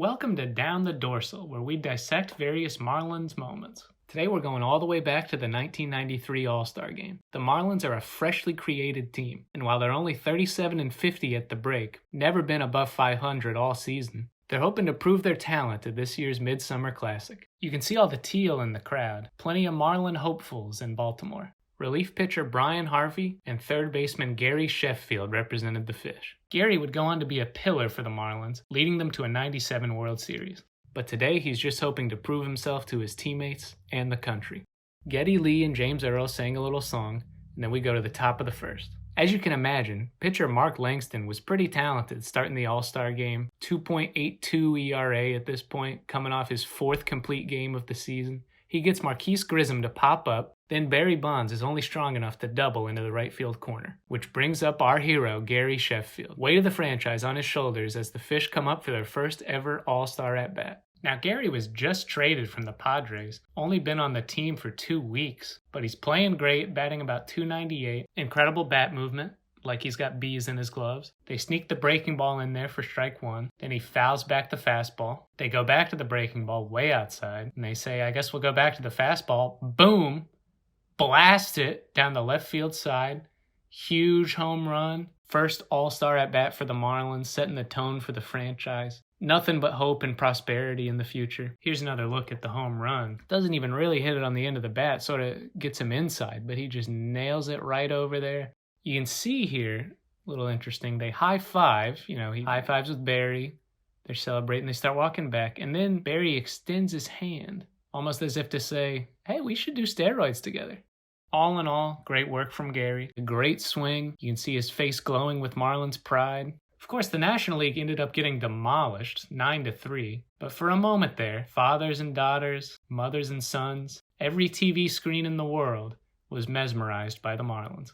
Welcome to Down the Dorsal, where we dissect various Marlins moments. Today we're going all the way back to the 1993 All-Star Game. The Marlins are a freshly created team, and while they're only 37-50 at the break, never been above 500 all season, they're hoping to prove their talent at this year's Midsummer Classic. You can see all the teal in the crowd, plenty of Marlin hopefuls in Baltimore. Relief pitcher Brian Harvey and third baseman Gary Sheffield represented the Fish. Gary would go on to be a pillar for the Marlins, leading them to a '97 World Series. But today he's just hoping to prove himself to his teammates and the country. Geddy Lee and James Earl sang a little song, and then we go to the top of the first. As you can imagine, pitcher Mark Langston was pretty talented starting the All-Star Game. 2.82 ERA at this point, coming off his fourth complete game of the season. He gets Marquise Grissom to pop up, then Barry Bonds is only strong enough to double into the right field corner, which brings up our hero, Gary Sheffield. Weight of the franchise on his shoulders as the Fish come up for their first ever All-Star at-bat. Now, Gary was just traded from the Padres, only been on the team for 2 weeks, but he's playing great, batting about .298, incredible bat movement, like he's got bees in his gloves. They sneak the breaking ball in there for strike one. Then he fouls back the fastball. They go back to the breaking ball way outside, and they say, I guess we'll go back to the fastball. Boom! Blast it down the left field side. Huge home run. First All-Star at-bat for the Marlins, setting the tone for the franchise. Nothing but hope and prosperity in the future. Here's another look at the home run. Doesn't even really hit it on the end of the bat, sort of gets him inside, but he just nails it right over there. You can see here, a little interesting, they high-five. He high-fives with Barry. They're celebrating. They start walking back. And then Barry extends his hand, almost as if to say, hey, we should do steroids together. All in all, great work from Gary. A great swing. You can see his face glowing with Marlins pride. Of course, the National League ended up getting demolished, 9-3. But for a moment there, fathers and daughters, mothers and sons, every TV screen in the world was mesmerized by the Marlins.